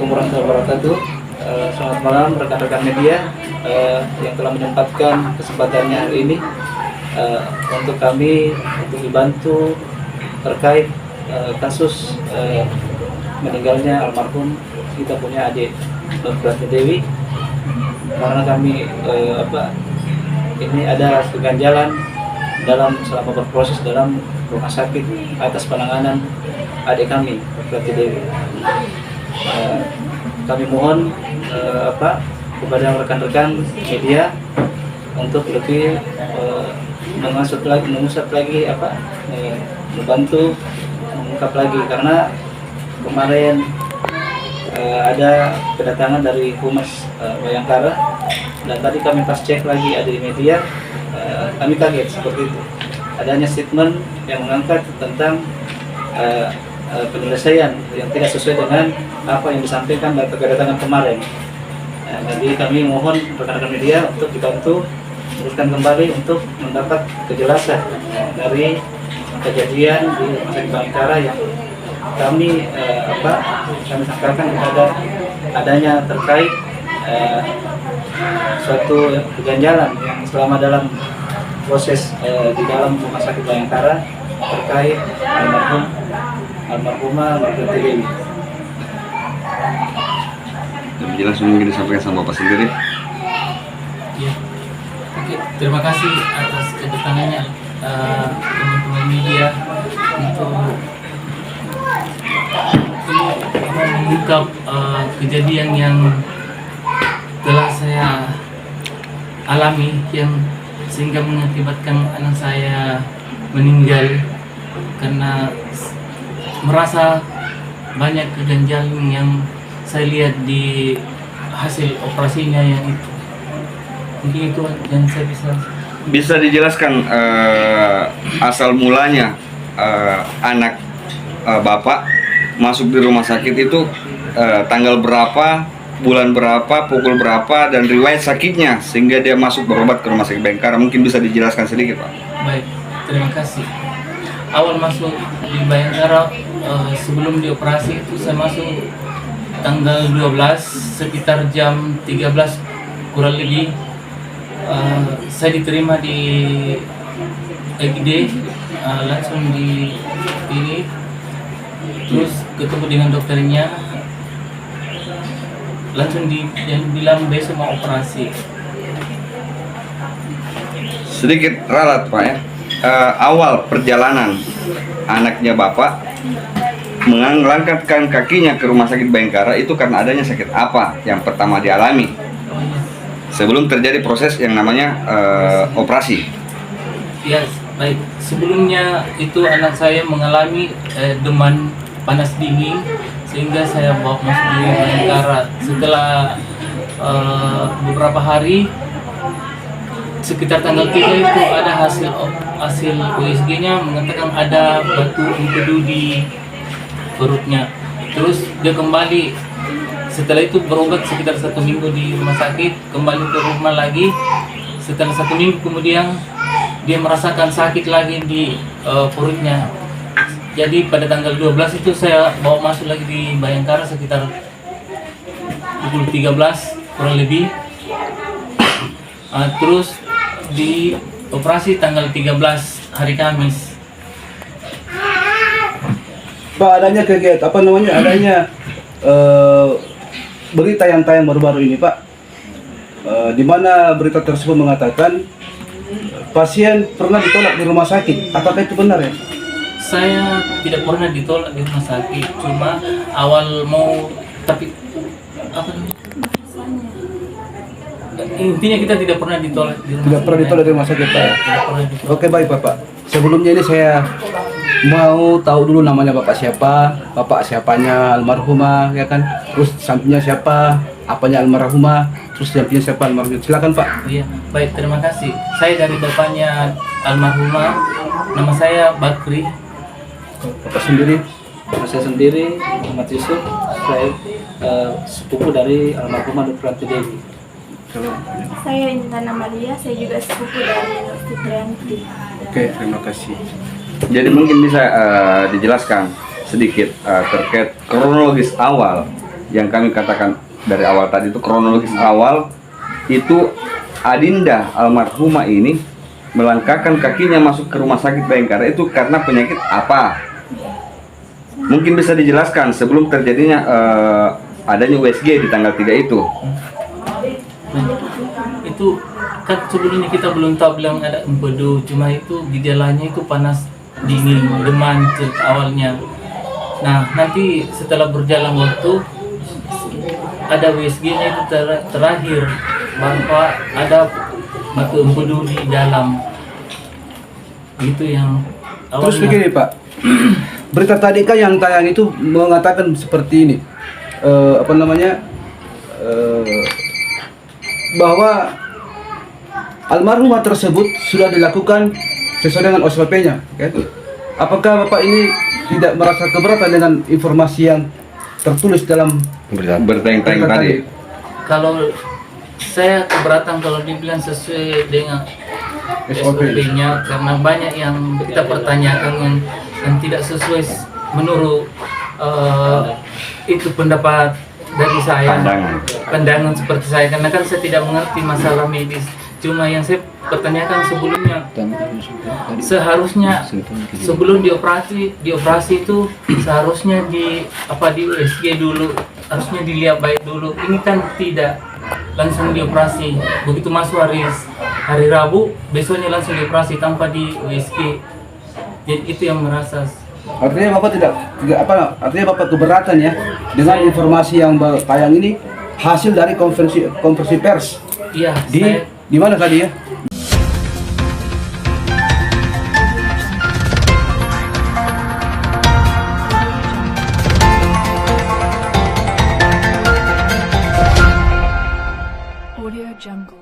Assalamualaikum warahmatullahi wabarakatuh. Selamat malam rekan-rekan media yang telah menyempatkan kesempatannya hari ini untuk kami untuk dibantu terkait kasus meninggalnya almarhum kita punya adik Prati Dewi, karena kami ini ada keganjalan dalam selama berproses dalam rumah sakit atas penanganan adik kami Prati Dewi. Kami mohon kepada rekan-rekan media untuk lebih mengusut lagi membantu mengungkap lagi, karena kemarin ada kedatangan dari Humas Bayangkara, dan tadi kami pas cek lagi ada di media, kami kaget seperti itu, adanya statement yang mengangkat tentang penyelesaian yang tidak sesuai dengan apa yang disampaikan dari kedatangan kemarin. Jadi kami mohon rekan-rekan media untuk dibantu teruskan kembali untuk mendapat kejelasan dari kejadian di Rumah Sakit Bayangkara yang kami sangkakan kepada adanya terkait suatu keganjalan yang selama dalam proses di dalam Rumah Sakit Bayangkara terkait almarhumah Prati Dewi. Lebih jelas mungkin disampaikan sama Bapak sendiri. Ya. Oke, terima kasih atas kedatangannya teman-teman media untuk mengungkap kejadian yang telah saya alami yang sehingga mengakibatkan anak saya meninggal karena merasa banyak keganjalan yang saya lihat di hasil operasinya yang itu. Mungkin itu yang saya bisa dijelaskan asal mulanya anak Bapak masuk di rumah sakit itu tanggal berapa, bulan berapa, pukul berapa, dan riwayat sakitnya sehingga dia masuk berobat ke Rumah Sakit Bayangkara. Mungkin bisa dijelaskan sedikit, Pak. Baik, terima kasih. Awal masuk di Bayangkara sebelum dioperasi itu saya masuk tanggal 12 sekitar jam 13 kurang lebih. Saya diterima di EGD, langsung di ini, terus ketemu dengan dokternya, langsung bilang besok mau operasi. Sedikit ralat, Pak, ya. Awal perjalanan anaknya Bapak mengangkatkan kakinya ke Rumah Sakit Bayangkara itu karena adanya sakit apa yang pertama dialami sebelum terjadi proses yang namanya operasi? Ya, baik. Sebelumnya itu anak saya mengalami demam panas dingin sehingga saya bawa masuk di Bayangkara. Setelah beberapa hari, sekitar tanggal 3 itu ada hasil USG-nya mengatakan ada batu empedu di perutnya. Terus dia kembali, setelah itu berobat sekitar 1 minggu di rumah sakit, kembali ke rumah lagi. Setelah 1 minggu kemudian dia merasakan sakit lagi di perutnya. Jadi pada tanggal 12 itu saya bawa masuk lagi di Bayangkara sekitar pukul 13 kurang lebih. Terus di operasi tanggal 13 hari Kamis. Pak, adanya kegiatan adanya berita yang tayang baru-baru ini, Pak, di mana berita tersebut mengatakan pasien pernah ditolak di rumah sakit. Apakah itu benar, ya? Saya tidak pernah ditolak di rumah sakit, cuma awal mau intinya kita tidak pernah ditolak di rumah sakit. Tidak pernah ditolak di rumah sakit, Pak. Oke, baik, Bapak. Sebelumnya ini saya mau tahu dulu namanya Bapak siapa, Bapak siapanya almarhumah, ya kan? Terus sampingnya siapa, apanya almarhumah, terus sampingnya siapa almarhumah. Silakan, Pak. Iya, baik, terima kasih. Saya dari bapaknya almarhumah, nama saya Bakri. Bapak sendiri? Saya sendiri Muhammad Yusuf, saya sepupu dari almarhumah Prati Dewi. Saya Intan Amalia, saya juga sepupu dari Nur Fitrianti. Oke, terima kasih. Jadi mungkin bisa dijelaskan sedikit terkait kronologis awal yang kami katakan dari awal tadi itu kronologis awal itu Adinda almarhumah ini melangkahkan kakinya masuk ke rumah sakit Bayangkara itu karena penyakit apa? Mungkin bisa dijelaskan sebelum terjadinya adanya USG di tanggal 3 itu. Nah, itu kan sebelumnya kita belum tahu bilang ada empedu, cuma itu gejalanya itu panas dingin, demam awalnya. Nah, nanti setelah berjalan waktu ada USG-nya itu terakhir bahwa ada batu empedu di dalam. Itu yang awalnya. Terus begini Pak, berita tadi kan yang tayang itu mengatakan seperti ini, bahwa almarhumah tersebut sudah dilakukan sesuai dengan SOP-nya. Okay? Apakah Bapak ini tidak merasa keberatan dengan informasi yang tertulis dalam Berita yang tadi. Kalau saya keberatan kalau dibilang sesuai dengan SOP. SOP-nya, karena banyak yang kita pertanyakan yang tidak sesuai menurut itu pendapat dari saya, pandangan seperti saya, karena kan saya tidak mengerti masalah medis. Cuma yang saya pertanyakan sebelumnya, seharusnya sebelum dioperasi itu seharusnya di USG dulu, harusnya dilihat baik dulu. Ini kan tidak, langsung dioperasi. Begitu masuk hari Rabu, besoknya langsung dioperasi tanpa di USG. Jadi itu yang merasa. Artinya Bapak artinya Bapak keberatan ya dengan informasi yang tayang ini hasil dari konversi pers. Iya, Di mana tadi ya? Audio Jungle.